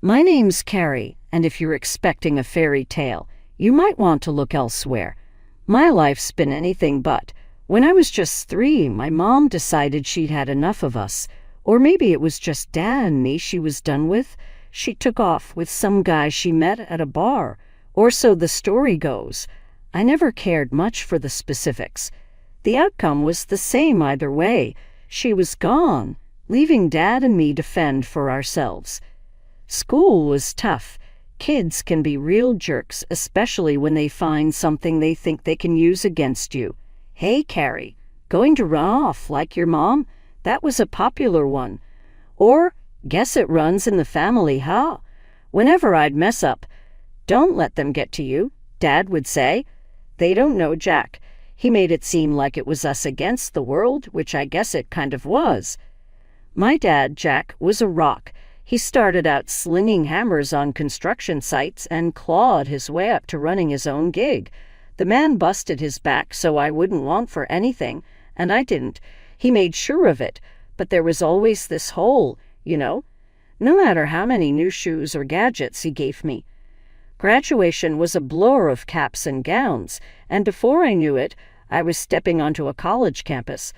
My name's Carrie, and if you're expecting a fairy tale, you might want to look elsewhere. My life's been anything but. When I was just 3, my mom decided she'd had enough of us. Or maybe it was just Dad and me she was done with. She took off with some guy she met at a bar. Or so the story goes. I never cared much for the specifics. The outcome was the same either way. She was gone, leaving Dad and me to fend for ourselves. School was tough. Kids can be real jerks, especially when they find something they think they can use against you. Hey, Carrie, going to run off like your mom? That was a popular one. Or, guess it runs in the family, huh? Whenever I'd mess up, "Don't let them get to you," Dad would say. They don't know Jack. He made it seem like it was us against the world, which I guess it kind of was. My dad, Jack, was a rock. He started out slinging hammers on construction sites and clawed his way up to running his own gig. The man busted his back so I wouldn't want for anything, and I didn't. He made sure of it, but there was always this hole, no matter how many new shoes or gadgets he gave me. Graduation was a blur of caps and gowns, and before I knew it, I was stepping onto a college campus.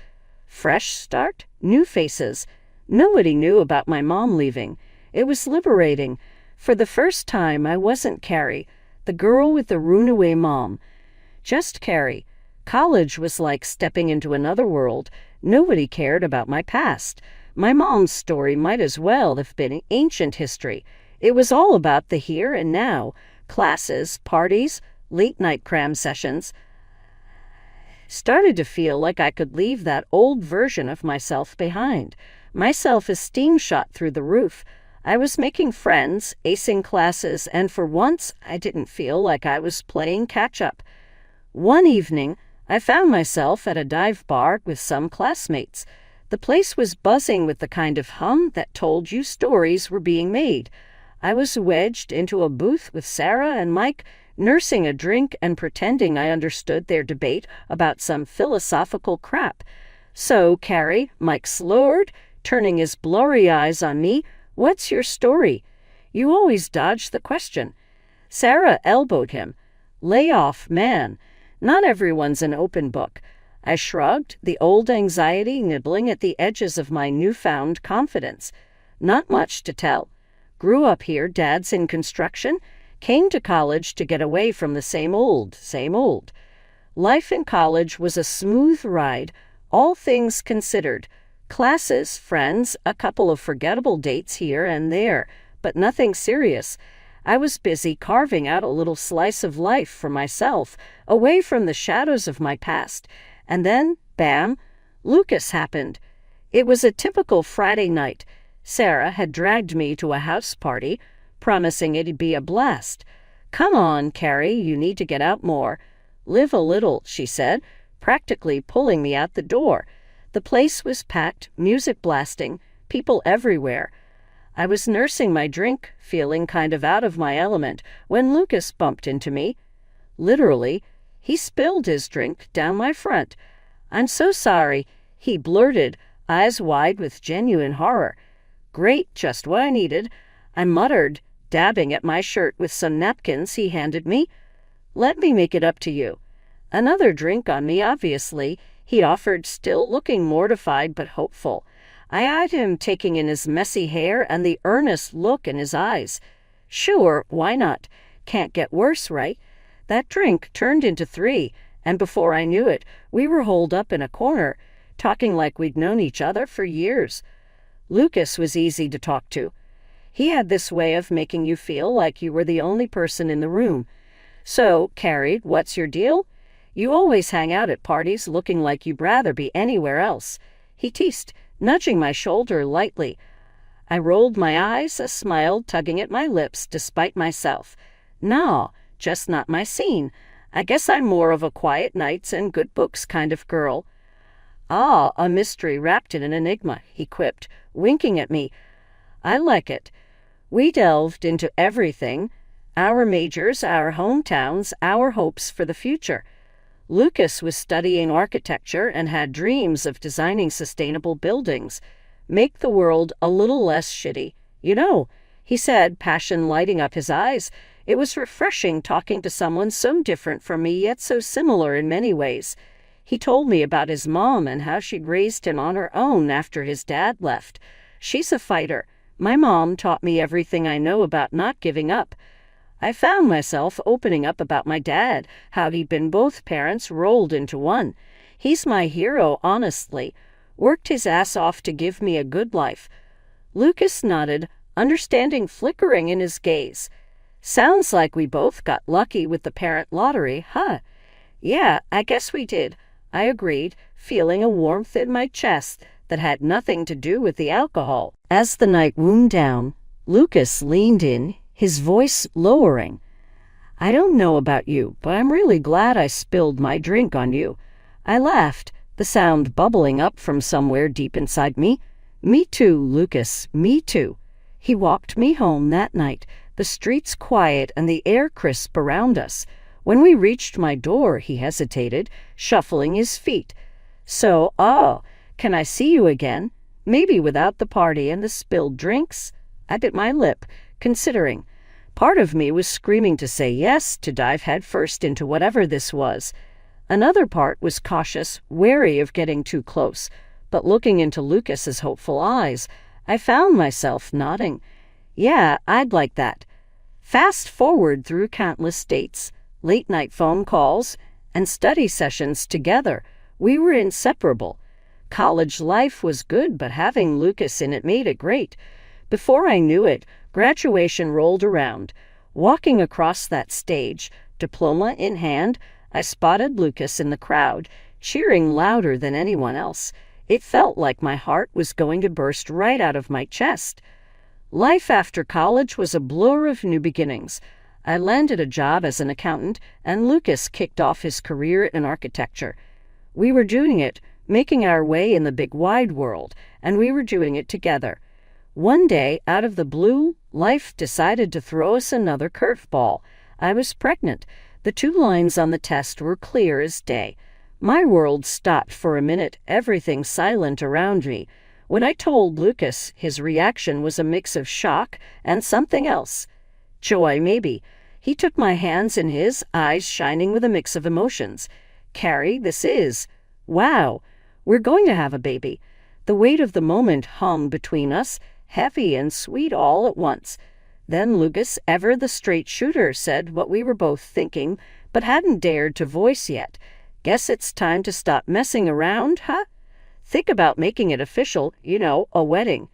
Fresh start, new faces. Nobody knew about my mom leaving. It was liberating. For the first time, I wasn't Carrie, the girl with the runaway mom. Just Carrie. College was like stepping into another world. Nobody cared about my past. My mom's story might as well have been ancient history. It was all about the here and now. Classes, parties, late-night cram sessions. Started to feel like I could leave that old version of myself behind. My self-esteem shot through the roof. I was making friends, acing classes, and for once I didn't feel like I was playing catch-up. One evening, I found myself at a dive bar with some classmates. The place was buzzing with the kind of hum that told you stories were being made. I was wedged into a booth with Sarah and Mike, nursing a drink and pretending I understood their debate about some philosophical crap. "So, Carrie," Mike slurred, turning his blurry eyes on me, "what's your story? You always dodge the question." Sarah elbowed him. "Lay off, man. Not everyone's an open book." I shrugged, the old anxiety nibbling at the edges of my newfound confidence. "Not much to tell. Grew up here, Dad's in construction. Came to college to get away from the same old. Life in college was a smooth ride, all things considered. Classes, friends, a couple of forgettable dates here and there, but nothing serious. I was busy carving out a little slice of life for myself, away from the shadows of my past. And then, bam, Lucas happened. It was a typical Friday night. Sarah had dragged me to a house party, promising it'd be a blast. "Come on, Carrie, you need to get out more. Live a little," she said, practically pulling me out the door. The place was packed, music blasting, people everywhere. I was nursing my drink, feeling kind of out of my element, when Lucas bumped into me. Literally, he spilled his drink down my front. "I'm so sorry," he blurted, eyes wide with genuine horror. "Great, just what I needed," I muttered, dabbing at my shirt with some napkins he handed me. "Let me make it up to you." Another drink on me, obviously. He offered, still looking mortified but hopeful. I eyed him, taking in his messy hair and the earnest look in his eyes. Sure, why not? Can't get worse, right? That drink turned into 3, and before I knew it, we were holed up in a corner, talking like we'd known each other for years. Lucas was easy to talk to. He had this way of making you feel like you were the only person in the room. "So, Carrie, what's your deal? You always hang out at parties looking like you'd rather be anywhere else," he teased, nudging my shoulder lightly. I rolled my eyes, a smile tugging at my lips despite myself. "No, just not my scene. I guess I'm more of a quiet nights and good books kind of girl." "Ah, a mystery wrapped in an enigma," he quipped, winking at me. "I like it." We delved into everything, our majors, our hometowns, our hopes for the future. Lucas was studying architecture and had dreams of designing sustainable buildings. Make the world a little less shitty. he said, passion lighting up his eyes. It was refreshing talking to someone so different from me, yet so similar in many ways. He told me about his mom and how she'd raised him on her own after his dad left. She's a fighter. My mom taught me everything I know about not giving up. I found myself opening up about my dad, how he'd been both parents rolled into one. He's my hero, honestly. Worked his ass off to give me a good life. Lucas nodded, understanding flickering in his gaze. Sounds like we both got lucky with the parent lottery, huh? Yeah, I guess we did, I agreed, feeling a warmth in my chest that had nothing to do with the alcohol. As the night wound down, Lucas leaned in, his voice lowering. I don't know about you, but I'm really glad I spilled my drink on you. I laughed, the sound bubbling up from somewhere deep inside me. Me too, Lucas, me too. He walked me home that night, the streets quiet and the air crisp around us. When we reached my door, he hesitated, shuffling his feet. So, can I see you again? Maybe without the party and the spilled drinks? I bit my lip, considering. Part of me was screaming to say yes, to dive headfirst into whatever this was. Another part was cautious, wary of getting too close. But looking into Lucas's hopeful eyes, I found myself nodding. Yeah, I'd like that. Fast forward through countless dates, late-night phone calls, and study sessions together. We were inseparable. College life was good, but having Lucas in it made it great. Before I knew it, graduation rolled around. Walking across that stage, diploma in hand, I spotted Lucas in the crowd, cheering louder than anyone else. It felt like my heart was going to burst right out of my chest. Life after college was a blur of new beginnings. I landed a job as an accountant, and Lucas kicked off his career in architecture. We were doing it, making our way in the big wide world, and we were doing it together. One day, out of the blue, life decided to throw us another curveball. I was pregnant. The 2 lines on the test were clear as day. My world stopped for a minute, everything silent around me. When I told Lucas, his reaction was a mix of shock and something else. Joy, maybe. He took my hands in his, eyes shining with a mix of emotions. Carrie, this is. Wow, we're going to have a baby. The weight of the moment hung between us, heavy and sweet all at once. Then Lucas, ever the straight shooter, said what we were both thinking, but hadn't dared to voice yet. Guess it's time to stop messing around, huh? Think about making it official, a wedding.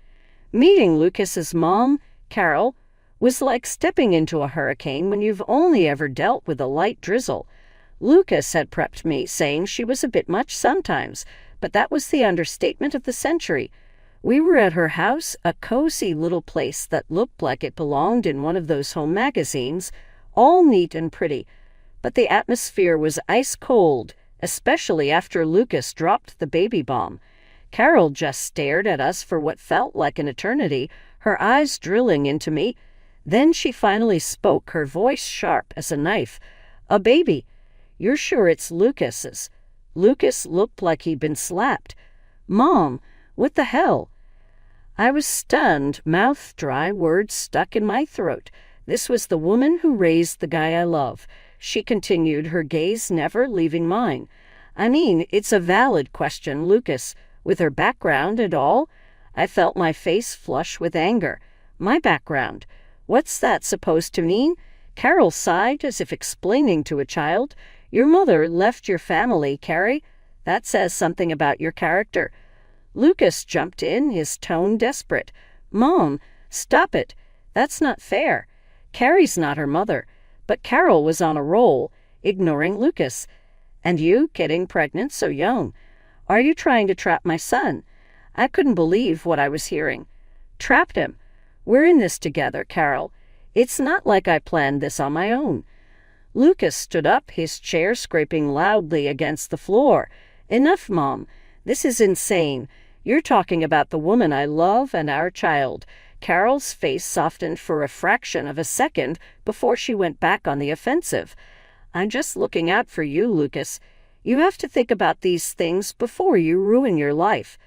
Meeting Lucas's mom, Carol, was like stepping into a hurricane when you've only ever dealt with a light drizzle. Lucas had prepped me, saying she was a bit much sometimes, but that was the understatement of the century. We were at her house, a cozy little place that looked like it belonged in one of those home magazines, all neat and pretty. But the atmosphere was ice cold, especially after Lucas dropped the baby bomb. Carol just stared at us for what felt like an eternity, her eyes drilling into me. Then she finally spoke, her voice sharp as a knife. A baby. You're sure it's Lucas's? Lucas looked like he'd been slapped. Mom, what the hell? I was stunned, mouth dry, words stuck in my throat. This was the woman who raised the guy I love. She continued, her gaze never leaving mine. I mean, it's a valid question, Lucas. With her background and all, I felt my face flush with anger. My background. What's that supposed to mean? Carol sighed as if explaining to a child. Your mother left your family, Carrie. That says something about your character. Lucas jumped in, his tone desperate. Mom, stop it. That's not fair. Carrie's not her mother. But Carol was on a roll, ignoring Lucas. And you, getting pregnant so young. Are you trying to trap my son? I couldn't believe what I was hearing. Trapped him. We're in this together, Carol. It's not like I planned this on my own. Lucas stood up, his chair scraping loudly against the floor. Enough, Mom. This is insane. You're talking about the woman I love and our child. Carol's face softened for a fraction of a second before she went back on the offensive. I'm just looking out for you, Lucas. You have to think about these things before you ruin your life.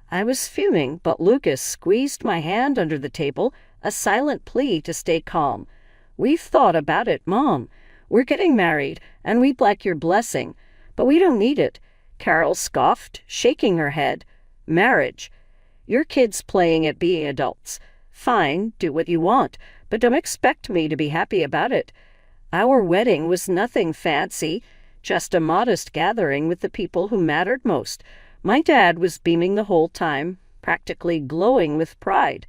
I was fuming, but Lucas squeezed my hand under the table, a silent plea to stay calm. "We've thought about it, Mom. We're getting married, and we'd like your blessing. But we don't need it." Carol scoffed, shaking her head. "Marriage? Your kids playing at being adults. Fine, do what you want, but don't expect me to be happy about it." Our wedding was nothing fancy, just a modest gathering with the people who mattered most. My dad was beaming the whole time, practically glowing with pride.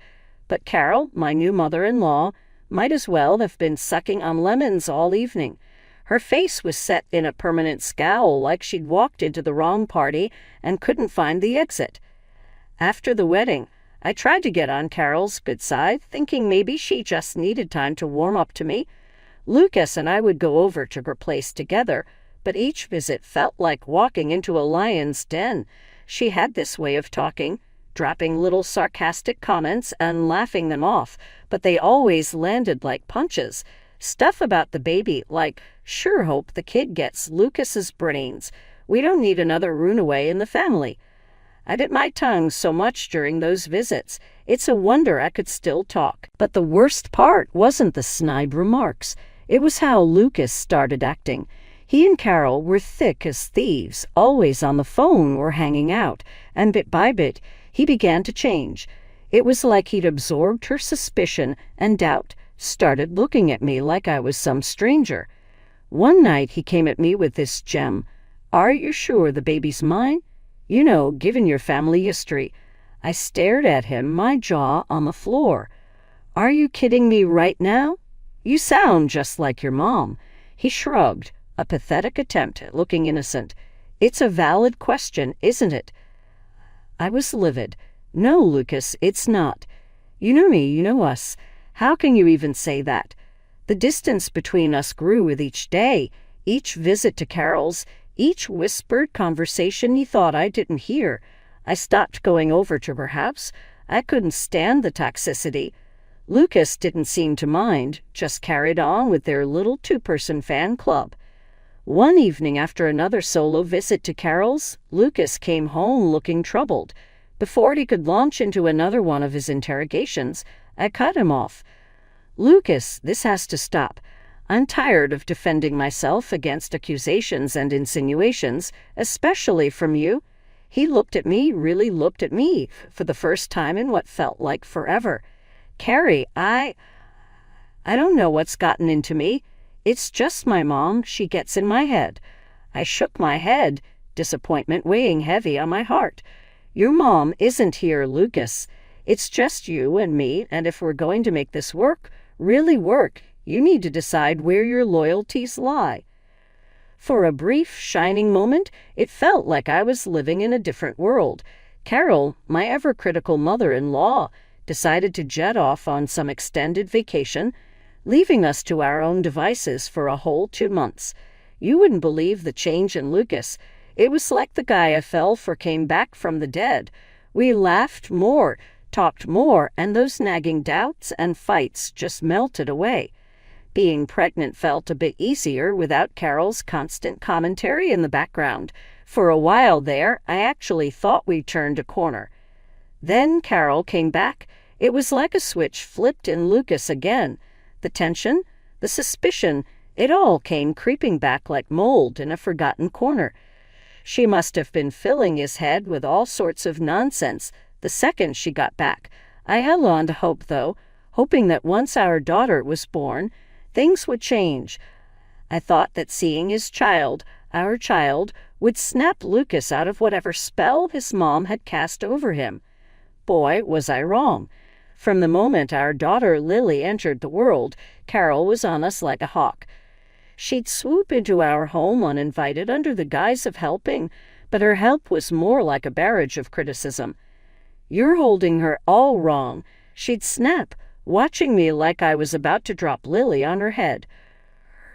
But Carol, my new mother-in-law, might as well have been sucking on lemons all evening. Her face was set in a permanent scowl, like she'd walked into the wrong party and couldn't find the exit. After the wedding, I tried to get on Carol's good side, thinking maybe she just needed time to warm up to me. Lucas and I would go over to her place together, but each visit felt like walking into a lion's den. She had this way of talking, dropping little sarcastic comments and laughing them off, but they always landed like punches. Stuff about the baby, like, "Sure hope the kid gets Lucas's brains. We don't need another runaway in the family." I bit my tongue so much during those visits. It's a wonder I could still talk. But the worst part wasn't the snide remarks. It was how Lucas started acting. He and Carol were thick as thieves, always on the phone or hanging out, and bit by bit, he began to change. It was like he'd absorbed her suspicion and doubt, started looking at me like I was some stranger. One night he came at me with this gem. "Are you sure the baby's mine? You know, given your family history." I stared at him, my jaw on the floor. "Are you kidding me right now? You sound just like your mom." He shrugged, a pathetic attempt at looking innocent. "It's a valid question, isn't it?" I was livid. "No, Lucas, it's not. You know me, you know us. How can you even say that?" The distance between us grew with each day, each visit to Carol's, each whispered conversation he thought I didn't hear. I stopped going over to her house. I couldn't stand the toxicity. Lucas didn't seem to mind, just carried on with their little two-person fan club. One evening after another solo visit to Carol's, Lucas came home looking troubled. Before he could launch into another one of his interrogations, I cut him off. "Lucas, this has to stop. I'm tired of defending myself against accusations and insinuations, especially from you." He looked at me, really looked at me, for the first time in what felt like forever. "Carrie, I don't know what's gotten into me. It's just my mom. She gets in my head." I shook my head, disappointment weighing heavy on my heart. "Your mom isn't here, Lucas. It's just you and me, and if we're going to make this work, really work, you need to decide where your loyalties lie." For a brief, shining moment, it felt like I was living in a different world. Carol, my ever-critical mother-in-law, decided to jet off on some extended vacation, leaving us to our own devices for a whole 2 months. You wouldn't believe the change in Lucas. It was like the guy I fell for came back from the dead. We laughed more, talked more, and those nagging doubts and fights just melted away. Being pregnant felt a bit easier without Carol's constant commentary in the background. For a while there, I actually thought we'd turned a corner. Then Carol came back. It was like a switch flipped in Lucas again. The tension, the suspicion, it all came creeping back like mold in a forgotten corner. She must have been filling his head with all sorts of nonsense the second she got back. I held on to hope, though, hoping that once our daughter was born, things would change. I thought that seeing his child, our child, would snap Lucas out of whatever spell his mom had cast over him. Boy, was I wrong. From the moment our daughter Lily entered the world, Carol was on us like a hawk. She'd swoop into our home uninvited under the guise of helping, but her help was more like a barrage of criticism. "You're holding her all wrong." She'd snap, watching me like I was about to drop Lily on her head.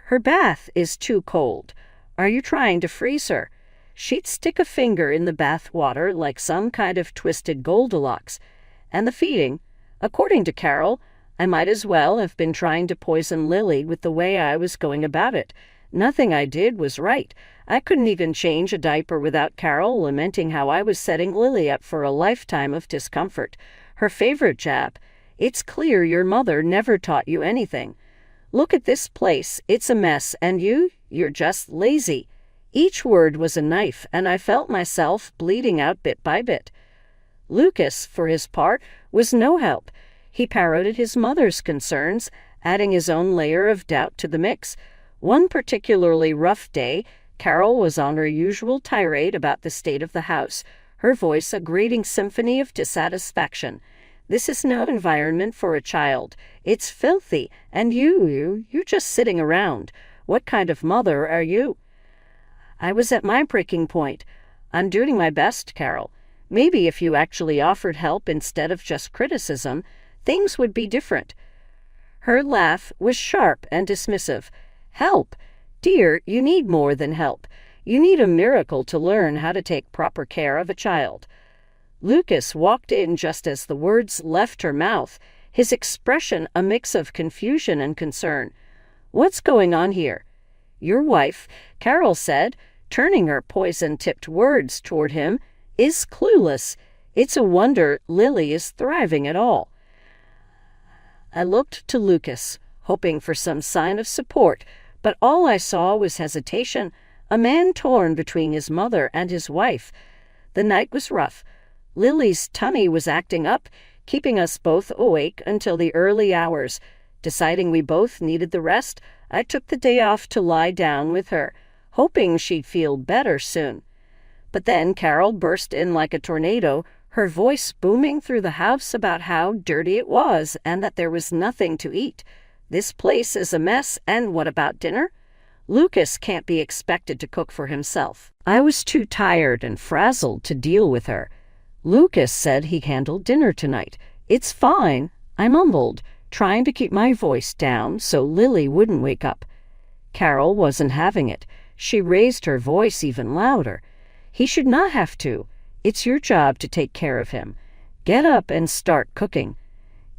"Her bath is too cold. Are you trying to freeze her?" She'd stick a finger in the bath water like some kind of twisted Goldilocks. And the feeding. According to Carol, I might as well have been trying to poison Lily with the way I was going about it. Nothing I did was right. I couldn't even change a diaper without Carol lamenting how I was setting Lily up for a lifetime of discomfort. Her favorite jab, It's clear your mother never taught you anything. Look at this place. It's a mess, and you're just lazy." Each word was a knife, and I felt myself bleeding out bit by bit. Lucas, for his part, was no help. He parroted his mother's concerns, adding his own layer of doubt to the mix. One particularly rough day, Carol was on her usual tirade about the state of the house, her voice a grating symphony of dissatisfaction. "This is no environment for a child. It's filthy, and you're just sitting around. What kind of mother are you?" I was at my breaking point. "I'm doing my best, Carol. Maybe if you actually offered help instead of just criticism, things would be different." Her laugh was sharp and dismissive. "Help? Dear, you need more than help. You need a miracle to learn how to take proper care of a child." Lucas walked in just as the words left her mouth, his expression a mix of confusion and concern. "What's going on here?" "Your wife," Carol said, turning her poison-tipped words toward him, "is clueless. It's a wonder Lily is thriving at all." I looked to Lucas, hoping for some sign of support, but all I saw was hesitation, a man torn between his mother and his wife. The night was rough. Lily's tummy was acting up, keeping us both awake until the early hours. Deciding we both needed the rest, I took the day off to lie down with her, hoping she'd feel better soon. But then Carol burst in like a tornado, her voice booming through the house about how dirty it was and that there was nothing to eat. "This place is a mess, and what about dinner? Lucas can't be expected to cook for himself." I was too tired and frazzled to deal with her. "Lucas said he handled dinner tonight. It's fine," I mumbled, trying to keep my voice down so Lily wouldn't wake up. Carol wasn't having it. She raised her voice even louder. "He should not have to. It's your job to take care of him. Get up and start cooking."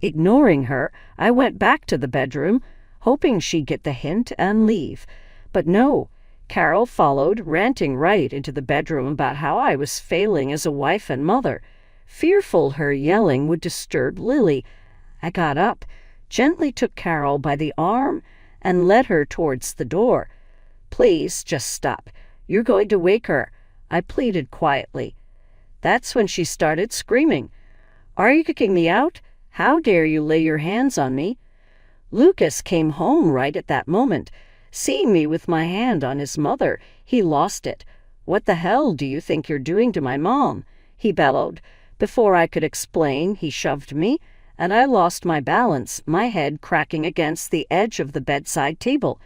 Ignoring her, I went back to the bedroom, hoping she'd get the hint and leave. But no, Carol followed, ranting right into the bedroom about how I was failing as a wife and mother. Fearful her yelling would disturb Lily, I got up, gently took Carol by the arm, and led her towards the door. "Please, just stop. You're going to wake her," I pleaded quietly. That's when she started screaming. "Are you kicking me out? How dare you lay your hands on me?" Lucas came home right at that moment. Seeing me with my hand on his mother, he lost it. "What the hell do you think you're doing to my mom?" he bellowed. Before I could explain, he shoved me, and I lost my balance, my head cracking against the edge of the bedside table.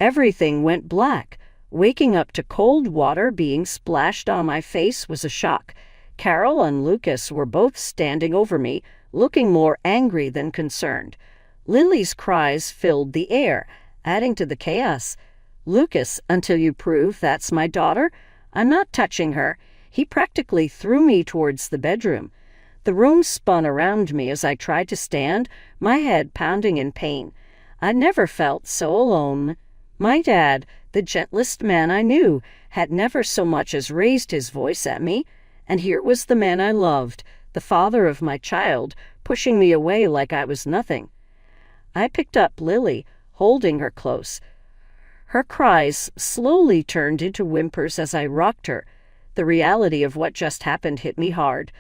Everything went black. Waking up to cold water being splashed on my face was a shock. Carol and Lucas were both standing over me, looking more angry than concerned. Lily's cries filled the air, adding to the chaos. "Lucas, until you prove that's my daughter, I'm not touching her." He practically threw me towards the bedroom. The room spun around me as I tried to stand, my head pounding in pain. I never felt so alone. My dad, the gentlest man I knew, had never so much as raised his voice at me, and here was the man I loved, the father of my child, pushing me away like I was nothing. I picked up Lily, holding her close. Her cries slowly turned into whimpers as I rocked her. The reality of what just happened hit me hard.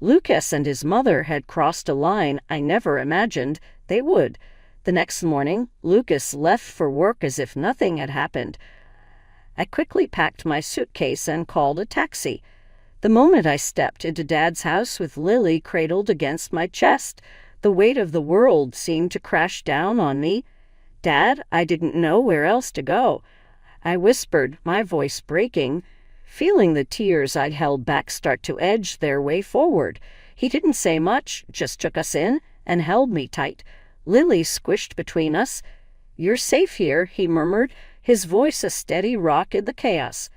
Lucas and his mother had crossed a line I never imagined they would. The next morning, Lucas left for work as if nothing had happened. I quickly packed my suitcase and called a taxi. The moment I stepped into Dad's house with Lily cradled against my chest, the weight of the world seemed to crash down on me. "Dad, I didn't know where else to go," I whispered, my voice breaking, feeling the tears I'd held back start to edge their way forward. He didn't say much, just took us in and held me tight. Lily squished between us. "You're safe here," he murmured, his voice a steady rock in the chaos.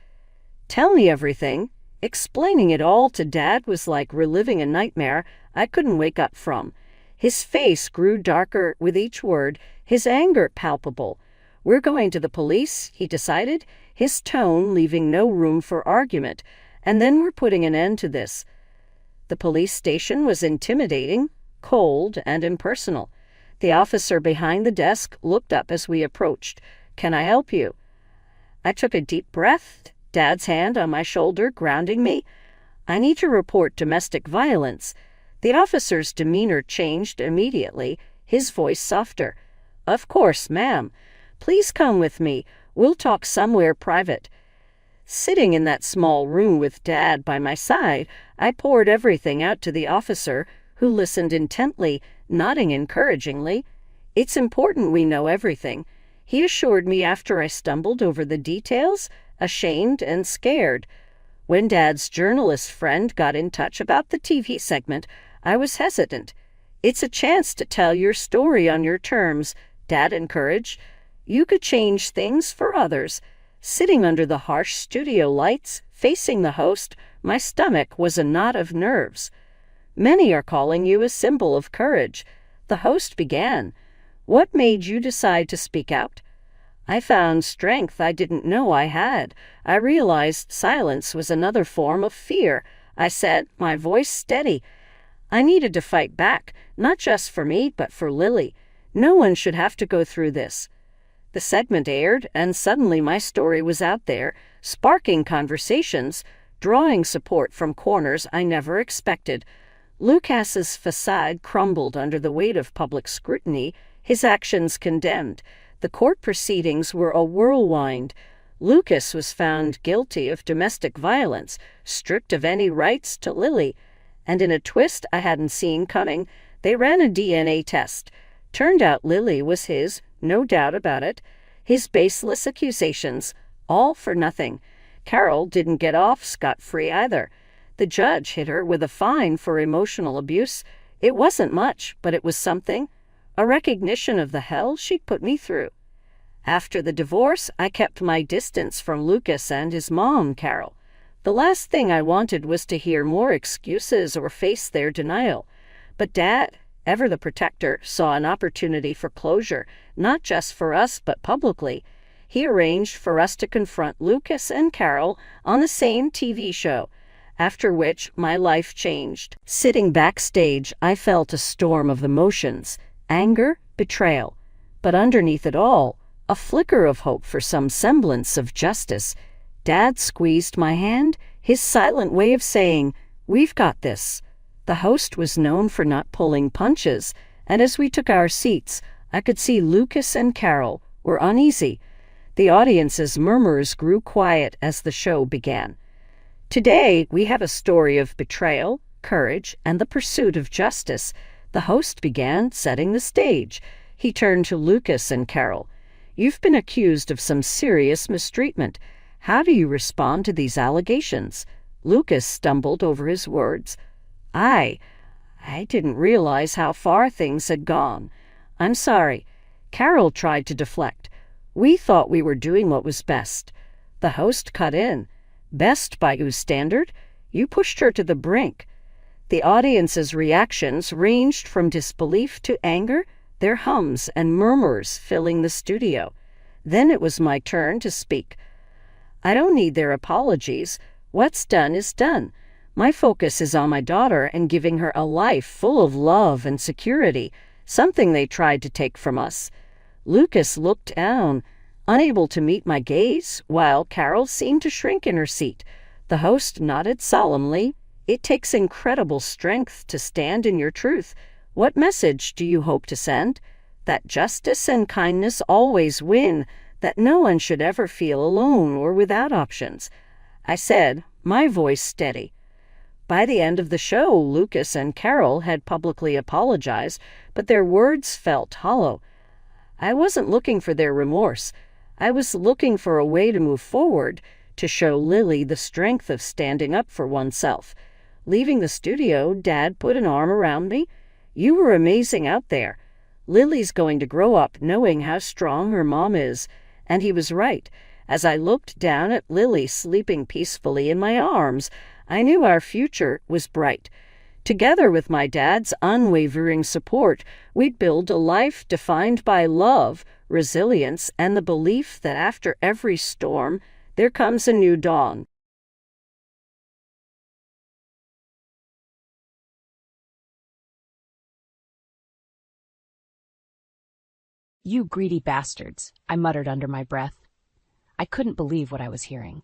"Tell me everything." Explaining it all to Dad was like reliving a nightmare I couldn't wake up from. His face grew darker with each word, his anger palpable. "We're going to the police," he decided, his tone leaving no room for argument. "And then we're putting an end to this." The police station was intimidating, cold and impersonal. The officer behind the desk looked up as we approached. "Can I help you?" I took a deep breath, Dad's hand on my shoulder grounding me. "I need to report domestic violence." The officer's demeanor changed immediately, his voice softer. "Of course, ma'am. Please come with me. We'll talk somewhere private." Sitting in that small room with Dad by my side, I poured everything out to the officer, who listened intently, nodding encouragingly. "It's important we know everything," he assured me after I stumbled over the details, ashamed and scared. When Dad's journalist friend got in touch about the TV segment, I was hesitant. "It's a chance to tell your story on your terms," Dad encouraged. "You could change things for others." Sitting under the harsh studio lights, facing the host, my stomach was a knot of nerves. "Many are calling you a symbol of courage." The host began. "What made you decide to speak out?" I found strength I didn't know I had. I realized silence was another form of fear. I said, my voice steady, "I needed to fight back, not just for me, but for Lily. No one should have to go through this." The segment aired, and suddenly my story was out there, sparking conversations, drawing support from corners I never expected. Lucas's facade crumbled under the weight of public scrutiny, his actions condemned. The court proceedings were a whirlwind. Lucas was found guilty of domestic violence, stripped of any rights to Lily. And in a twist I hadn't seen coming, they ran a DNA test. Turned out Lily was his, no doubt about it. His baseless accusations, all for nothing. Carol didn't get off scot-free either. The judge hit her with a fine for emotional abuse. It wasn't much, but it was something. A recognition of the hell she'd put me through. After the divorce, I kept my distance from Lucas and his mom, Carol. The last thing I wanted was to hear more excuses or face their denial. But Dad, ever the protector, saw an opportunity for closure, not just for us, but publicly. He arranged for us to confront Lucas and Carol on the same TV show, after which my life changed. Sitting backstage, I felt a storm of emotions, anger, betrayal. But underneath it all, a flicker of hope for some semblance of justice. Dad squeezed my hand, his silent way of saying, "We've got this." The host was known for not pulling punches, and as we took our seats, I could see Lucas and Carol were uneasy. The audience's murmurs grew quiet as the show began. Today, we have a story of betrayal, courage, and the pursuit of justice. The host began setting the stage. He turned to Lucas and Carol. "You've been accused of some serious mistreatment. How do you respond to these allegations?" Lucas stumbled over his words. I didn't realize how far things had gone. "I'm sorry." Carol tried to deflect. "We thought we were doing what was best." The host cut in. "Best by whose standard? You pushed her to the brink." The audience's reactions ranged from disbelief to anger, their hums and murmurs filling the studio. Then it was my turn to speak. "I don't need their apologies. What's done is done. My focus is on my daughter and giving her a life full of love and security, something they tried to take from us." Lucas looked down, unable to meet my gaze, while Carol seemed to shrink in her seat. The host nodded solemnly. "It takes incredible strength to stand in your truth. What message do you hope to send?" "That justice and kindness always win, that no one should ever feel alone or without options." I said, my voice steady. By the end of the show, Lucas and Carol had publicly apologized, but their words felt hollow. I wasn't looking for their remorse. I was looking for a way to move forward, to show Lily the strength of standing up for oneself. Leaving the studio, Dad put an arm around me. "You were amazing out there. Lily's going to grow up knowing how strong her mom is." And he was right. As I looked down at Lily sleeping peacefully in my arms, I knew our future was bright. Together with my dad's unwavering support, we'd build a life defined by love, resilience, and the belief that after every storm, there comes a new dawn. "You greedy bastards," I muttered under my breath. I couldn't believe what I was hearing.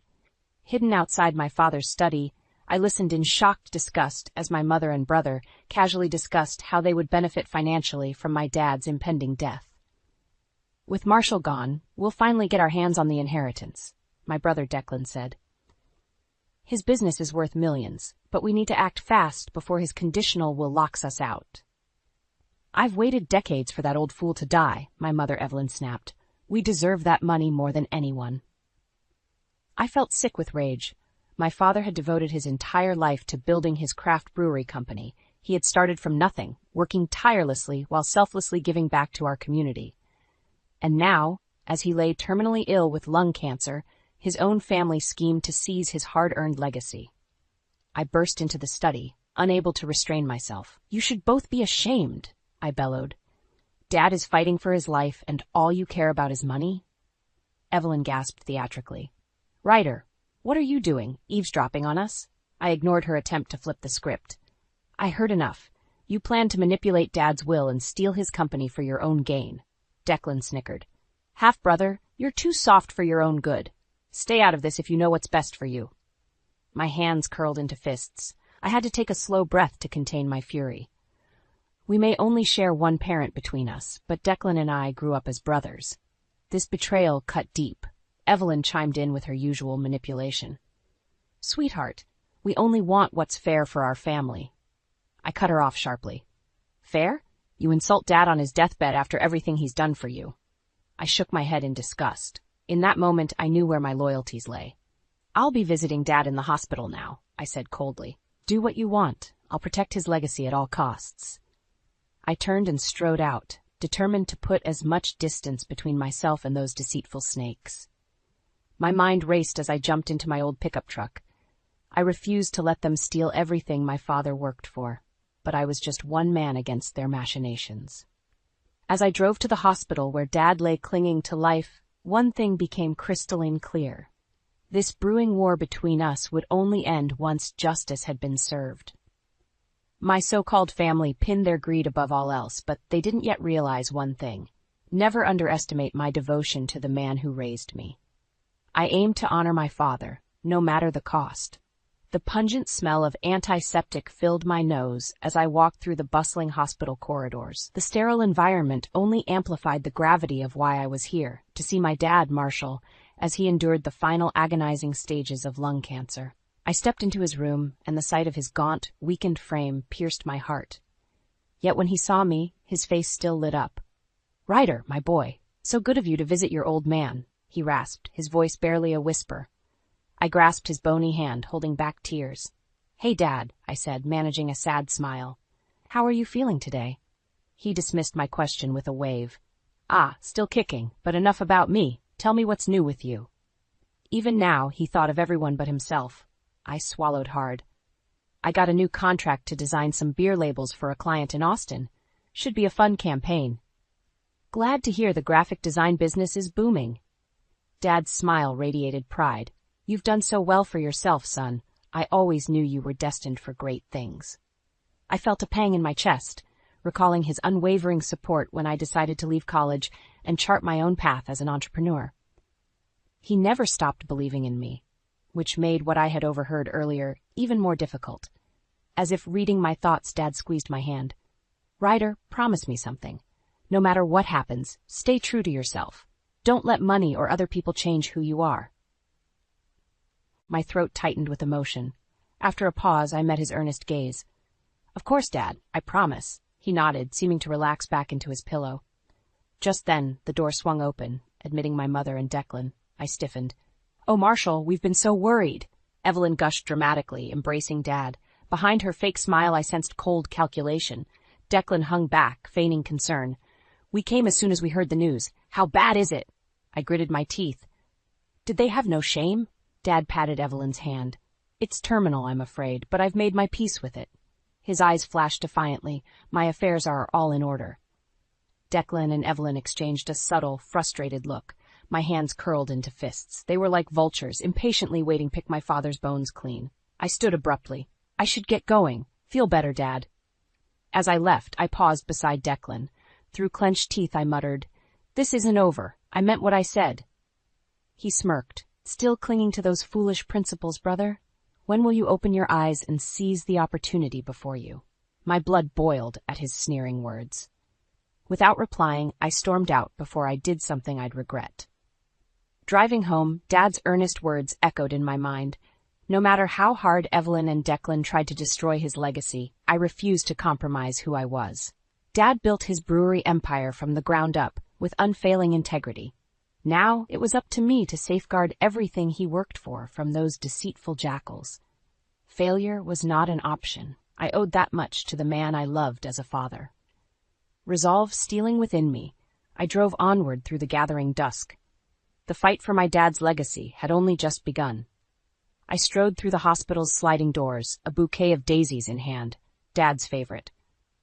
Hidden outside my father's study, I listened in shocked disgust as my mother and brother casually discussed how they would benefit financially from my dad's impending death. "With Marshall gone, we'll finally get our hands on the inheritance," my brother Declan said. "His business is worth millions, but we need to act fast before his conditional will locks us out." "I've waited decades for that old fool to die," my mother Evelyn snapped. "We deserve that money more than anyone." I felt sick with rage. My father had devoted his entire life to building his craft brewery company. He had started from nothing, working tirelessly while selflessly giving back to our community. And now, as he lay terminally ill with lung cancer, his own family schemed to seize his hard-earned legacy. I burst into the study, unable to restrain myself. "You should both be ashamed," I bellowed. "Dad is fighting for his life, and all you care about is money?" Evelyn gasped theatrically. "Ryder, what are you doing, eavesdropping on us?" I ignored her attempt to flip the script. "I heard enough. You plan to manipulate Dad's will and steal his company for your own gain." Declan snickered. "Half-brother, you're too soft for your own good. Stay out of this if you know what's best for you." My hands curled into fists. I had to take a slow breath to contain my fury. We may only share one parent between us, but Declan and I grew up as brothers. This betrayal cut deep. Evelyn chimed in with her usual manipulation. "Sweetheart, we only want what's fair for our family." I cut her off sharply. "Fair? You insult Dad on his deathbed after everything he's done for you." I shook my head in disgust. In that moment, I knew where my loyalties lay. "I'll be visiting Dad in the hospital now," I said coldly. "Do what you want. I'll protect his legacy at all costs." I turned and strode out, determined to put as much distance between myself and those deceitful snakes. My mind raced as I jumped into my old pickup truck. I refused to let them steal everything my father worked for, but I was just one man against their machinations. As I drove to the hospital where Dad lay clinging to life, one thing became crystalline clear. This brewing war between us would only end once justice had been served. My so-called family pinned their greed above all else, but they didn't yet realize one thing. Never underestimate my devotion to the man who raised me. I aimed to honor my father, no matter the cost. The pungent smell of antiseptic filled my nose as I walked through the bustling hospital corridors. The sterile environment only amplified the gravity of why I was here, to see my dad, Marshall, as he endured the final agonizing stages of lung cancer. I stepped into his room, and the sight of his gaunt, weakened frame pierced my heart. Yet when he saw me, his face still lit up. "Ryder, my boy, so good of you to visit your old man," he rasped, his voice barely a whisper. I grasped his bony hand, holding back tears. "Hey, Dad," I said, managing a sad smile. "How are you feeling today?" He dismissed my question with a wave. "Ah, still kicking, but enough about me. Tell me what's new with you." Even now, he thought of everyone but himself. I swallowed hard. "I got a new contract to design some beer labels for a client in Austin. Should be a fun campaign." "Glad to hear the graphic design business is booming." Dad's smile radiated pride. "You've done so well for yourself, son. I always knew you were destined for great things." I felt a pang in my chest, recalling his unwavering support when I decided to leave college and chart my own path as an entrepreneur. He never stopped believing in me, which made what I had overheard earlier even more difficult. As if reading my thoughts, Dad squeezed my hand. "Ryder, promise me something. No matter what happens, stay true to yourself. Don't let money or other people change who you are." My throat tightened with emotion. After a pause, I met his earnest gaze. "Of course, Dad, I promise." He nodded, seeming to relax back into his pillow. Just then, the door swung open, admitting my mother and Declan. I stiffened. "Oh, Marshall, we've been so worried." Evelyn gushed dramatically, embracing Dad. Behind her fake smile, I sensed cold calculation. Declan hung back, feigning concern. "We came as soon as we heard the news. How bad is it?" I gritted my teeth. "Did they have no shame?" Dad patted Evelyn's hand. "It's terminal, I'm afraid, but I've made my peace with it." His eyes flashed defiantly. "My affairs are all in order." Declan and Evelyn exchanged a subtle, frustrated look. My hands curled into fists. They were like vultures, impatiently waiting to pick my father's bones clean. I stood abruptly. "I should get going. Feel better, Dad." As I left, I paused beside Declan. Through clenched teeth, I muttered, This isn't over. I meant what I said. He smirked. Still clinging to those foolish principles, brother? When will you open your eyes and seize the opportunity before you? My blood boiled at his sneering words. Without replying, I stormed out before I did something I'd regret. Driving home, Dad's earnest words echoed in my mind. No matter how hard Evelyn and Declan tried to destroy his legacy, I refused to compromise who I was. Dad built his brewery empire from the ground up, with unfailing integrity. Now it was up to me to safeguard everything he worked for from those deceitful jackals. Failure was not an option. I owed that much to the man I loved as a father. Resolve stealing within me, I drove onward through the gathering dusk. The fight for my dad's legacy had only just begun. I strode through the hospital's sliding doors, a bouquet of daisies in hand, Dad's favorite.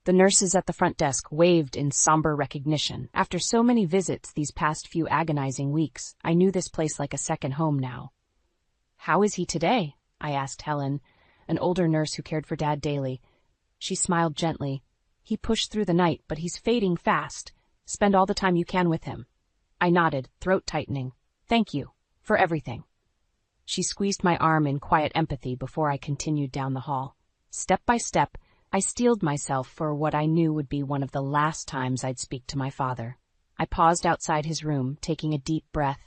The nurses at the front desk waved in somber recognition. After so many visits these past few agonizing weeks, I knew this place like a second home now. "How is he today?" I asked Helen, an older nurse who cared for Dad daily. She smiled gently. "He pushed through the night, but he's fading fast. Spend all the time you can with him." I nodded, throat tightening. "Thank you. For everything." She squeezed my arm in quiet empathy before I continued down the hall. Step by step, I steeled myself for what I knew would be one of the last times I'd speak to my father. I paused outside his room, taking a deep breath.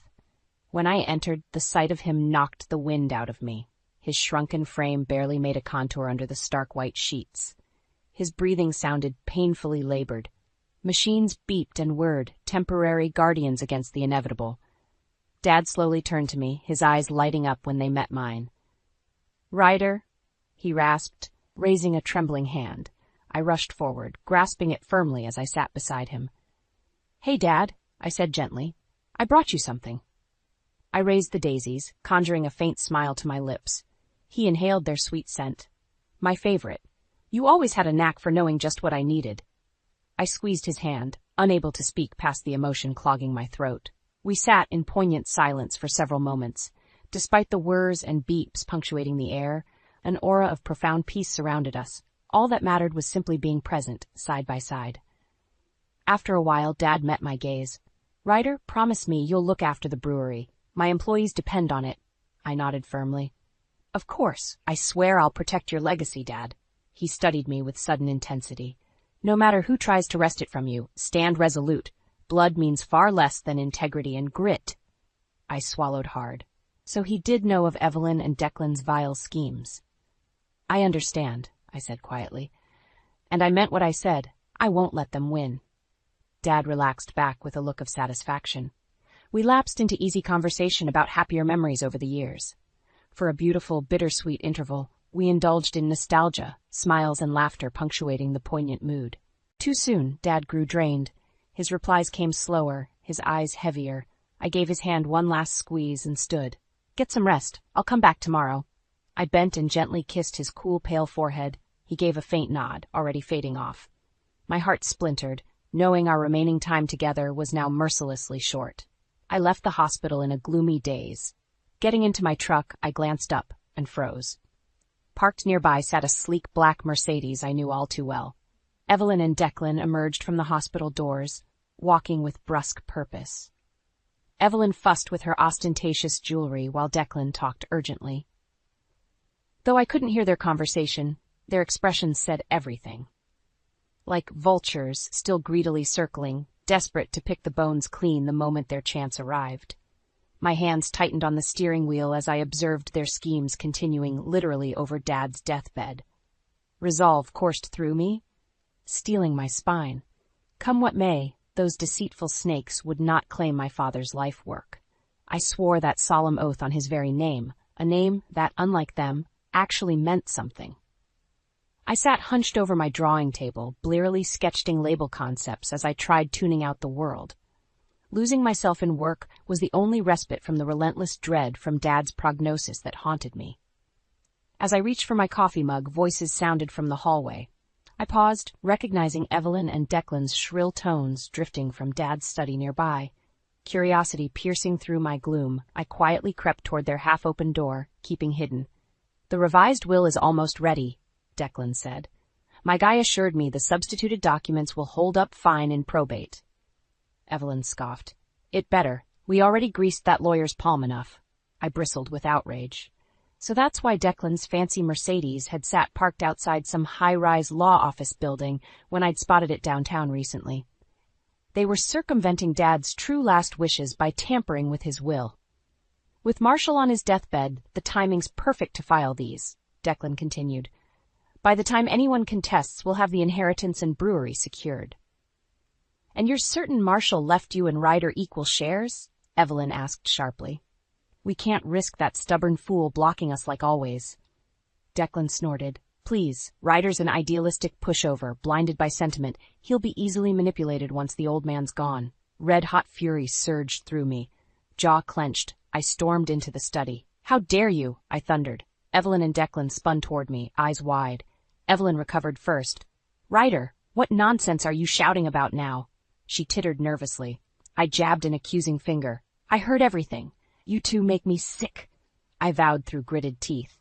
When I entered, the sight of him knocked the wind out of me. His shrunken frame barely made a contour under the stark white sheets. His breathing sounded painfully labored. Machines beeped and whirred, temporary guardians against the inevitable. Dad slowly turned to me, his eyes lighting up when they met mine. "Ryder," he rasped, raising a trembling hand. I rushed forward, grasping it firmly as I sat beside him. "Hey, Dad," I said gently. "I brought you something." I raised the daisies, conjuring a faint smile to my lips. He inhaled their sweet scent. "My favorite. You always had a knack for knowing just what I needed." I squeezed his hand, unable to speak past the emotion clogging my throat. We sat in poignant silence for several moments. Despite the whirs and beeps punctuating the air, an aura of profound peace surrounded us. All that mattered was simply being present, side by side. After a while, Dad met my gaze. "Ryder, promise me you'll look after the brewery. My employees depend on it." I nodded firmly. "Of course. I swear I'll protect your legacy, Dad." He studied me with sudden intensity. "No matter who tries to wrest it from you, stand resolute. Blood means far less than integrity and grit." I swallowed hard. So he did know of Evelyn and Declan's vile schemes. "I understand," I said quietly. "And I meant what I said. I won't let them win." Dad relaxed back with a look of satisfaction. We lapsed into easy conversation about happier memories over the years. For a beautiful, bittersweet interval, we indulged in nostalgia, smiles and laughter punctuating the poignant mood. Too soon, Dad grew drained. His replies came slower, his eyes heavier. I gave his hand one last squeeze and stood. "Get some rest. I'll come back tomorrow." I bent and gently kissed his cool, pale forehead. He gave a faint nod, already fading off. My heart splintered, knowing our remaining time together was now mercilessly short. I left the hospital in a gloomy daze. Getting into my truck, I glanced up and froze. Parked nearby sat a sleek black Mercedes I knew all too well. Evelyn and Declan emerged from the hospital doors, walking with brusque purpose. Evelyn fussed with her ostentatious jewelry while Declan talked urgently. Though I couldn't hear their conversation, their expressions said everything. Like vultures still greedily circling, desperate to pick the bones clean the moment their chance arrived. My hands tightened on the steering wheel as I observed their schemes continuing literally over Dad's deathbed. Resolve coursed through me, stealing my spine. Come what may, those deceitful snakes would not claim my father's life work. I swore that solemn oath on his very name, a name that, unlike them, actually meant something. I sat hunched over my drawing table, blearily sketching label concepts as I tried tuning out the world. Losing myself in work was the only respite from the relentless dread from Dad's prognosis that haunted me. As I reached for my coffee mug, voices sounded from the hallway. I paused, recognizing Evelyn and Declan's shrill tones drifting from Dad's study nearby. Curiosity piercing through my gloom, I quietly crept toward their half-open door, keeping hidden. "The revised will is almost ready," Declan said. "My guy assured me the substituted documents will hold up fine in probate." Evelyn scoffed. It better. We already greased that lawyer's palm enough. I bristled with outrage. So that's why Declan's fancy Mercedes had sat parked outside some high-rise law office building when I'd spotted it downtown recently. They were circumventing Dad's true last wishes by tampering with his will. With Marshall on his deathbed, the timing's perfect to file these, Declan continued. By the time anyone contests, we'll have the inheritance and brewery secured. And you're certain Marshall left you and Ryder equal shares? Evelyn asked sharply. We can't risk that stubborn fool blocking us like always. Declan snorted. Please, Ryder's an idealistic pushover, blinded by sentiment. He'll be easily manipulated once the old man's gone. Red-hot fury surged through me. Jaw clenched, I stormed into the study. How dare you? I thundered. Evelyn and Declan spun toward me, eyes wide. Evelyn recovered first. Ryder, what nonsense are you shouting about now? She tittered nervously. I jabbed an accusing finger. I heard everything. You two make me sick, I vowed through gritted teeth.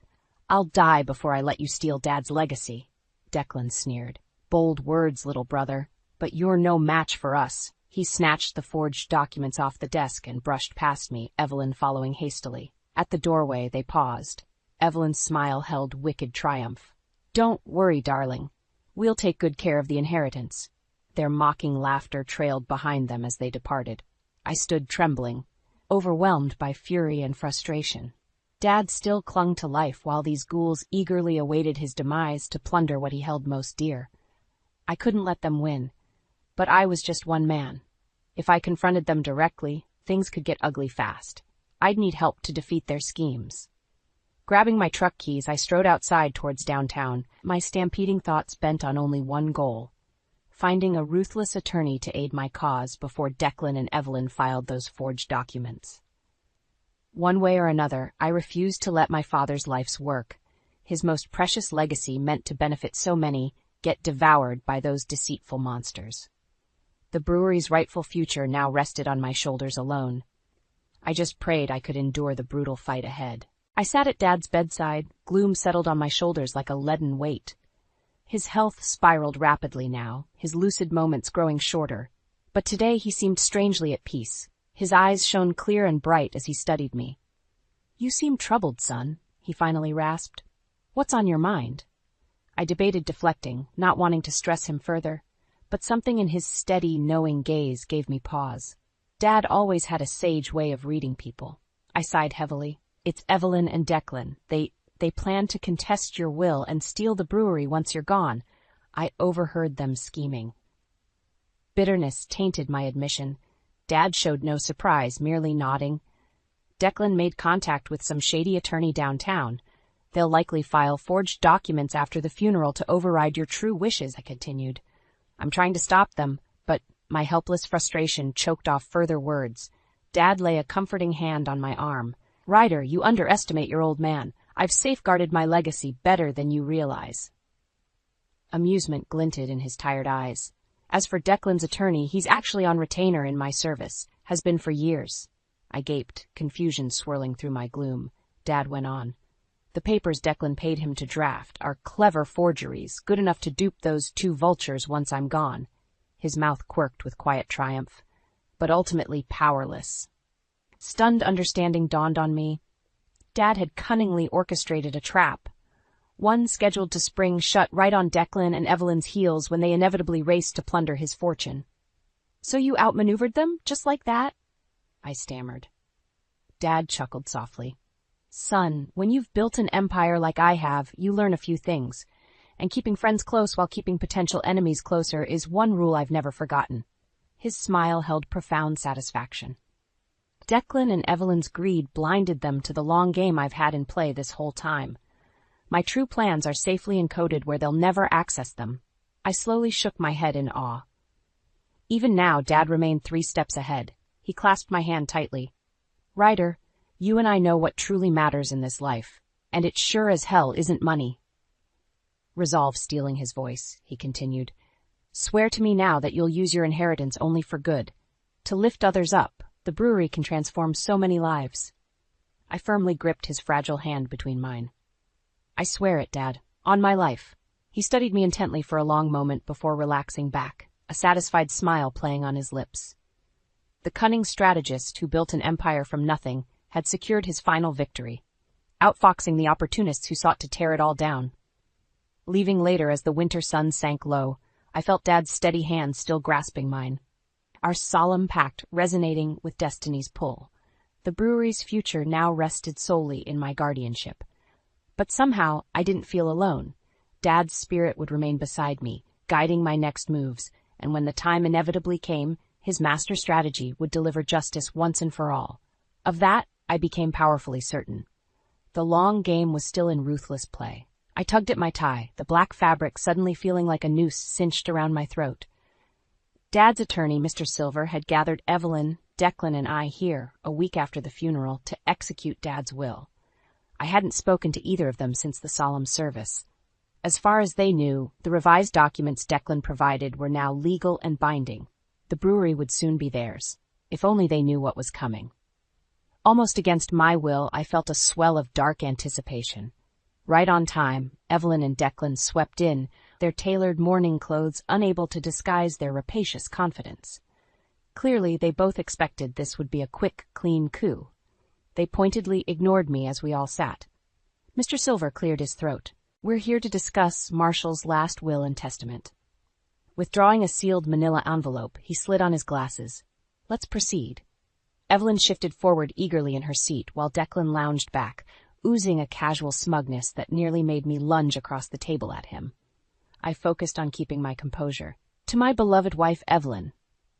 I'll die before I let you steal Dad's legacy, Declan sneered. Bold words, little brother, but you're no match for us. He snatched the forged documents off the desk and brushed past me, Evelyn following hastily. At the doorway, they paused. Evelyn's smile held wicked triumph. Don't worry, darling. We'll take good care of the inheritance. Their mocking laughter trailed behind them as they departed. I stood trembling, overwhelmed by fury and frustration. Dad still clung to life while these ghouls eagerly awaited his demise to plunder what he held most dear. I couldn't let them win, but I was just one man. If I confronted them directly, things could get ugly fast. I'd need help to defeat their schemes. Grabbing my truck keys, I strode outside towards downtown, my stampeding thoughts bent on only one goal: finding a ruthless attorney to aid my cause before Declan and Evelyn filed those forged documents. One way or another, I refused to let my father's life's work, his most precious legacy meant to benefit so many, get devoured by those deceitful monsters. The brewery's rightful future now rested on my shoulders alone. I just prayed I could endure the brutal fight ahead. I sat at Dad's bedside, gloom settled on my shoulders like a leaden weight. His health spiraled rapidly now, his lucid moments growing shorter. But today he seemed strangely at peace. His eyes shone clear and bright as he studied me. You seem troubled, son, he finally rasped. What's on your mind? I debated deflecting, not wanting to stress him further, but something in his steady, knowing gaze gave me pause. Dad always had a sage way of reading people. I sighed heavily. It's Evelyn and Declan. They plan to contest your will and steal the brewery once you're gone. I overheard them scheming. Bitterness tainted my admission. Dad showed no surprise, merely nodding. Declan made contact with some shady attorney downtown. They'll likely file forged documents after the funeral to override your true wishes, I continued. I'm trying to stop them, but my helpless frustration choked off further words. Dad lay a comforting hand on my arm. Ryder, you underestimate your old man. I've safeguarded my legacy better than you realize. Amusement glinted in his tired eyes. As for Declan's attorney, he's actually on retainer in my service, has been for years. I gaped, confusion swirling through my gloom. Dad went on. The papers Declan paid him to draft are clever forgeries, good enough to dupe those two vultures once I'm gone. His mouth quirked with quiet triumph, but ultimately powerless. Stunned understanding dawned on me. Dad had cunningly orchestrated a trap, one scheduled to spring shut right on Declan and Evelyn's heels when they inevitably raced to plunder his fortune. So you outmaneuvered them, just like that? I stammered. Dad chuckled softly. Son, when you've built an empire like I have, you learn a few things, and keeping friends close while keeping potential enemies closer is one rule I've never forgotten. His smile held profound satisfaction. Declan and Evelyn's greed blinded them to the long game I've had in play this whole time. My true plans are safely encoded where they'll never access them. I slowly shook my head in awe. Even now, Dad remained 3 steps ahead. He clasped my hand tightly. Ryder, you and I know what truly matters in this life, and it sure as hell isn't money. Resolve stealing his voice, he continued. Swear to me now that you'll use your inheritance only for good. To lift others up. The brewery can transform so many lives. I firmly gripped his fragile hand between mine. I swear it, Dad. On my life. He studied me intently for a long moment before relaxing back, a satisfied smile playing on his lips. The cunning strategist who built an empire from nothing had secured his final victory, outfoxing the opportunists who sought to tear it all down. Leaving later as the winter sun sank low, I felt Dad's steady hand still grasping mine. Our solemn pact resonating with destiny's pull. The brewery's future now rested solely in my guardianship. But somehow I didn't feel alone. Dad's spirit would remain beside me, guiding my next moves, and when the time inevitably came, his master strategy would deliver justice once and for all. Of that, I became powerfully certain. The long game was still in ruthless play. I tugged at my tie, the black fabric suddenly feeling like a noose cinched around my throat. Dad's attorney, Mr. Silver, had gathered Evelyn, Declan, and I here, a week after the funeral, to execute Dad's will. I hadn't spoken to either of them since the solemn service. As far as they knew, the revised documents Declan provided were now legal and binding. The brewery would soon be theirs, if only they knew what was coming. Almost against my will, I felt a swell of dark anticipation. Right on time, Evelyn and Declan swept in, their tailored mourning clothes unable to disguise their rapacious confidence. Clearly, they both expected this would be a quick, clean coup. They pointedly ignored me as we all sat. Mr. Silver cleared his throat. "We're here to discuss Marshall's last will and testament." Withdrawing a sealed manila envelope, he slid on his glasses. "Let's proceed." Evelyn shifted forward eagerly in her seat while Declan lounged back, oozing a casual smugness that nearly made me lunge across the table at him. I focused on keeping my composure. "To my beloved wife Evelyn,"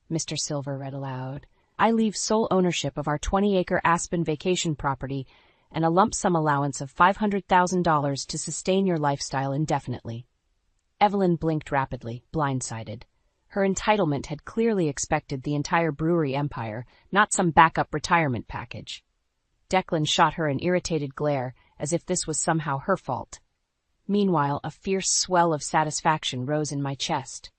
Mr. Silver read aloud, "I leave sole ownership of our 20-acre Aspen vacation property and a lump sum allowance of $500,000 to sustain your lifestyle indefinitely." Evelyn blinked rapidly, blindsided. Her entitlement had clearly expected the entire brewery empire, not some backup retirement package. Declan shot her an irritated glare, as if this was somehow her fault. Meanwhile, a fierce swell of satisfaction rose in my chest.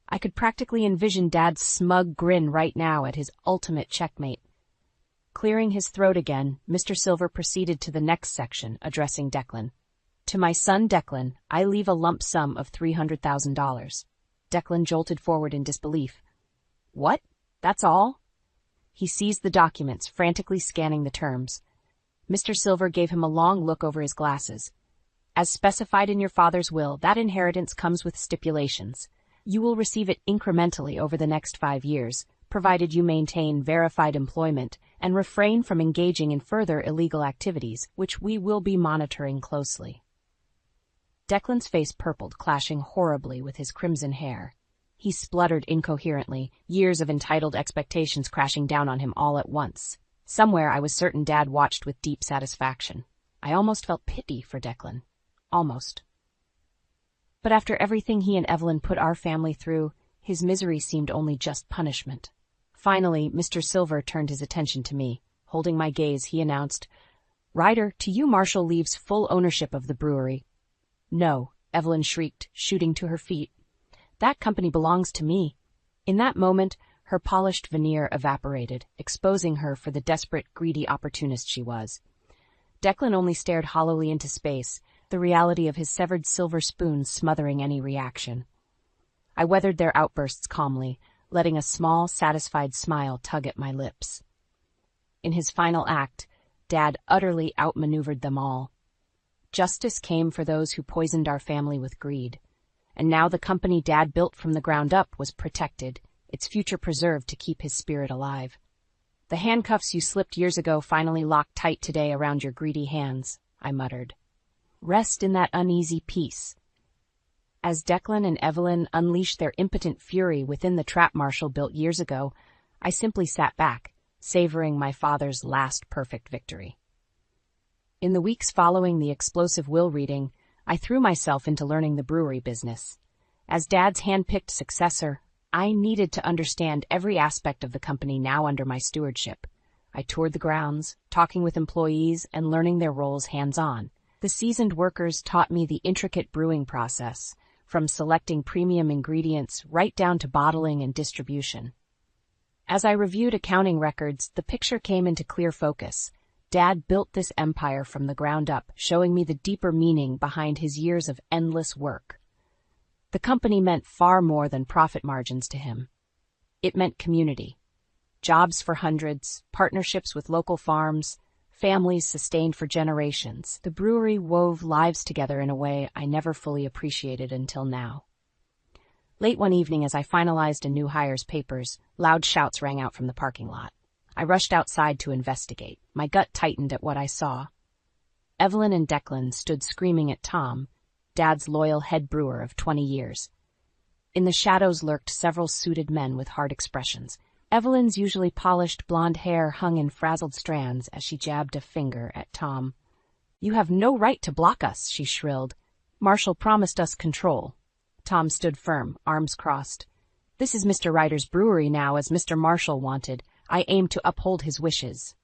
I could practically envision Dad's smug grin right now at his ultimate checkmate. Clearing his throat again, Mr. Silver proceeded to the next section, addressing Declan. "To my son Declan, I leave a lump sum of $300,000. Declan jolted forward in disbelief. "What? That's all?" He seized the documents, frantically scanning the terms. Mr. Silver gave him a long look over his glasses. "As specified in your father's will, that inheritance comes with stipulations. You will receive it incrementally over the next 5 years, provided you maintain verified employment and refrain from engaging in further illegal activities, which we will be monitoring closely." Declan's face purpled, clashing horribly with his crimson hair. He spluttered incoherently, years of entitled expectations crashing down on him all at once. Somewhere I was certain Dad watched with deep satisfaction. I almost felt pity for Declan. Almost. But after everything he and Evelyn put our family through, his misery seemed only just punishment. Finally, Mr. Silver turned his attention to me. Holding my gaze, he announced, "Ryder, to you Marshall leaves full ownership of the brewery." "No," Evelyn shrieked, shooting to her feet. "That company belongs to me." In that moment, her polished veneer evaporated, exposing her for the desperate, greedy opportunist she was. Declan only stared hollowly into space, the reality of his severed silver spoon smothering any reaction. I weathered their outbursts calmly, letting a small, satisfied smile tug at my lips. In his final act, Dad utterly outmaneuvered them all. Justice came for those who poisoned our family with greed. And now the company Dad built from the ground up was protected, its future preserved to keep his spirit alive. "The handcuffs you slipped years ago finally locked tight today around your greedy hands," I muttered. "Rest in that uneasy peace." As Declan and Evelyn unleashed their impotent fury within the trap Marshall built years ago, I simply sat back, savoring my father's last perfect victory. In the weeks following the explosive will reading, I threw myself into learning the brewery business. As Dad's hand-picked successor, I needed to understand every aspect of the company now under my stewardship. I toured the grounds, talking with employees and learning their roles hands-on. The seasoned workers taught me the intricate brewing process, from selecting premium ingredients right down to bottling and distribution. As I reviewed accounting records, the picture came into clear focus. Dad built this empire from the ground up, showing me the deeper meaning behind his years of endless work. The company meant far more than profit margins to him. It meant community. Jobs for hundreds, partnerships with local farms, families sustained for generations. The brewery wove lives together in a way I never fully appreciated until now. Late one evening, as I finalized a new hire's papers, loud shouts rang out from the parking lot. I rushed outside to investigate. My gut tightened at what I saw. Evelyn and Declan stood screaming at Tom, Dad's loyal head brewer of 20 years. In the shadows lurked several suited men with hard expressions. Evelyn's usually polished blonde hair hung in frazzled strands as she jabbed a finger at Tom. "You have no right to block us," she shrilled. "Marshall promised us control." Tom stood firm, arms crossed. "This is Mr. Ryder's brewery now, as Mr. Marshall wanted. I aim to uphold his wishes."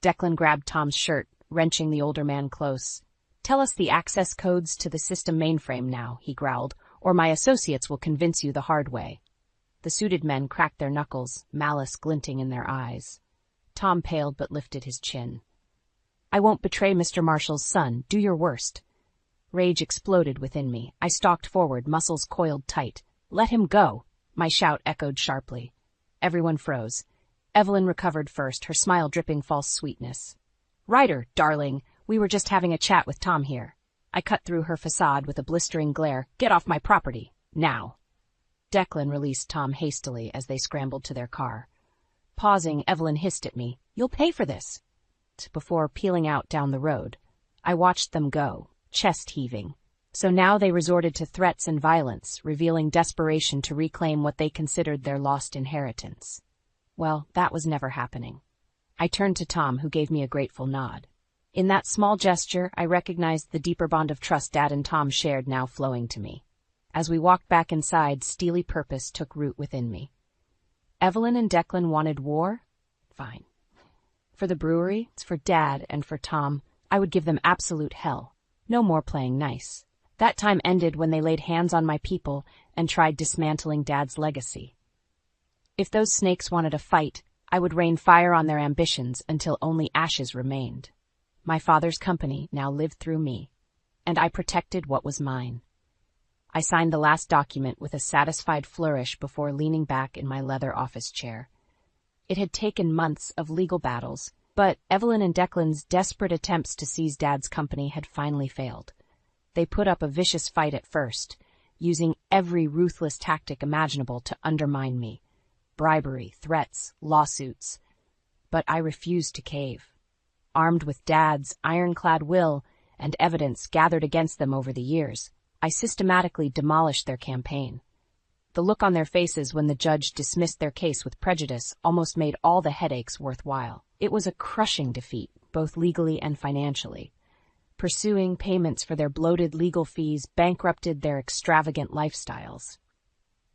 Declan grabbed Tom's shirt, wrenching the older man close. "Tell us the access codes to the system mainframe now," he growled, "or my associates will convince you the hard way." The suited men cracked their knuckles, malice glinting in their eyes. Tom paled but lifted his chin. "I won't betray Mr. Marshall's son. Do your worst." Rage exploded within me. I stalked forward, muscles coiled tight. "Let him go!" My shout echoed sharply. Everyone froze. Evelyn recovered first, her smile dripping false sweetness. "Ryder, darling, we were just having a chat with Tom here." I cut through her facade with a blistering glare. "Get off my property, now." Declan released Tom hastily as they scrambled to their car. Pausing, Evelyn hissed at me, "You'll pay for this," before peeling out down the road. I watched them go, chest heaving. So now they resorted to threats and violence, revealing desperation to reclaim what they considered their lost inheritance. Well, that was never happening. I turned to Tom, who gave me a grateful nod. In that small gesture, I recognized the deeper bond of trust Dad and Tom shared now flowing to me. As we walked back inside, steely purpose took root within me. Evelyn and Declan wanted war? Fine. For the brewery, for Dad, and for Tom, I would give them absolute hell. No more playing nice. That time ended when they laid hands on my people and tried dismantling Dad's legacy. If those snakes wanted a fight, I would rain fire on their ambitions until only ashes remained. My father's company now lived through me, and I protected what was mine. I signed the last document with a satisfied flourish before leaning back in my leather office chair. It had taken months of legal battles, but Evelyn and Declan's desperate attempts to seize Dad's company had finally failed. They put up a vicious fight at first, using every ruthless tactic imaginable to undermine me. Bribery, threats, lawsuits. But I refused to cave. Armed with Dad's ironclad will and evidence gathered against them over the years, I systematically demolished their campaign. The look on their faces when the judge dismissed their case with prejudice almost made all the headaches worthwhile. It was a crushing defeat, both legally and financially. Pursuing payments for their bloated legal fees bankrupted their extravagant lifestyles.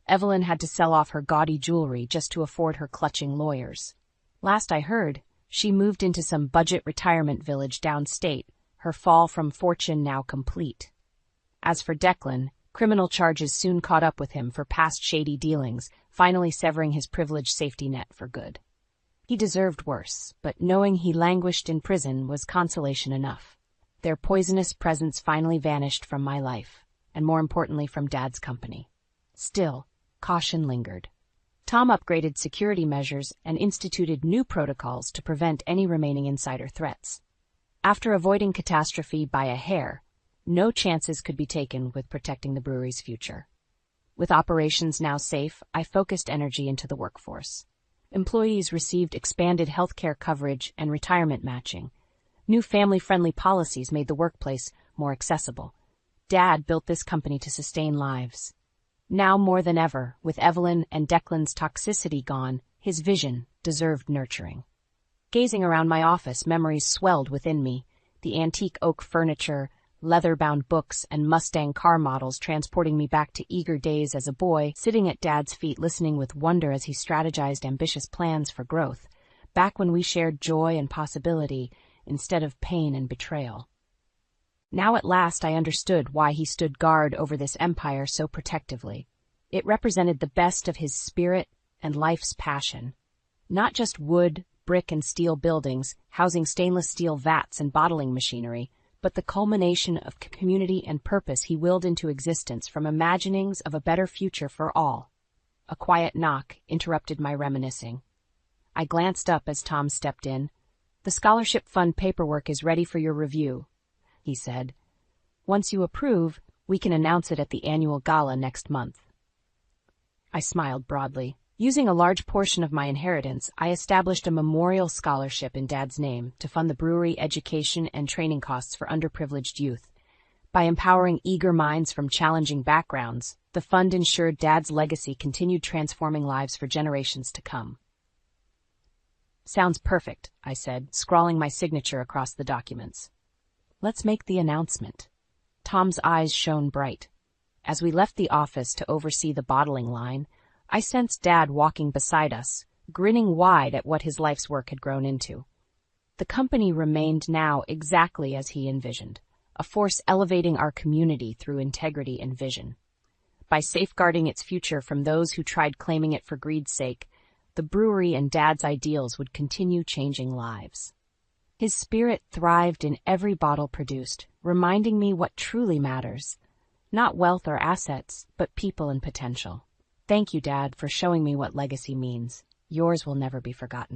Evelyn had to sell off her gaudy jewelry just to afford her clutching lawyers. Last I heard, she moved into some budget retirement village downstate, her fall from fortune now complete. As for Declan, criminal charges soon caught up with him for past shady dealings, finally severing his privileged safety net for good. He deserved worse, but knowing he languished in prison was consolation enough. Their poisonous presence finally vanished from my life, and more importantly from Dad's company. Still, caution lingered. Tom upgraded security measures and instituted new protocols to prevent any remaining insider threats. After avoiding catastrophe by a hair, no chances could be taken with protecting the brewery's future. With operations now safe, I focused energy into the workforce. Employees received expanded healthcare coverage and retirement matching. New family-friendly policies made the workplace more accessible. Dad built this company to sustain lives. Now more than ever, with Evelyn and Declan's toxicity gone, his vision deserved nurturing. Gazing around my office, memories swelled within me. The antique oak furniture, leather-bound books, and Mustang car models transporting me back to eager days as a boy, sitting at Dad's feet listening with wonder as he strategized ambitious plans for growth, back when we shared joy and possibility instead of pain and betrayal. Now at last I understood why he stood guard over this empire so protectively. It represented the best of his spirit and life's passion. Not just wood, brick, and steel buildings, housing stainless steel vats and bottling machinery, but the culmination of community and purpose he willed into existence from imaginings of a better future for all. A quiet knock interrupted my reminiscing. I glanced up as Tom stepped in. "The scholarship fund paperwork is ready for your review," he said. "Once you approve, we can announce it at the annual gala next month." I smiled broadly. Using a large portion of my inheritance, I established a memorial scholarship in Dad's name to fund the brewery education and training costs for underprivileged youth. By empowering eager minds from challenging backgrounds, the fund ensured Dad's legacy continued transforming lives for generations to come. "Sounds perfect," I said, scrawling my signature across the documents. "Let's make the announcement." Tom's eyes shone bright. As we left the office to oversee the bottling line, I sensed Dad walking beside us, grinning wide at what his life's work had grown into. The company remained now exactly as he envisioned, a force elevating our community through integrity and vision. By safeguarding its future from those who tried claiming it for greed's sake, the brewery and Dad's ideals would continue changing lives. His spirit thrived in every bottle produced, reminding me what truly matters. Not wealth or assets, but people and potential. Thank you, Dad, for showing me what legacy means. Yours will never be forgotten.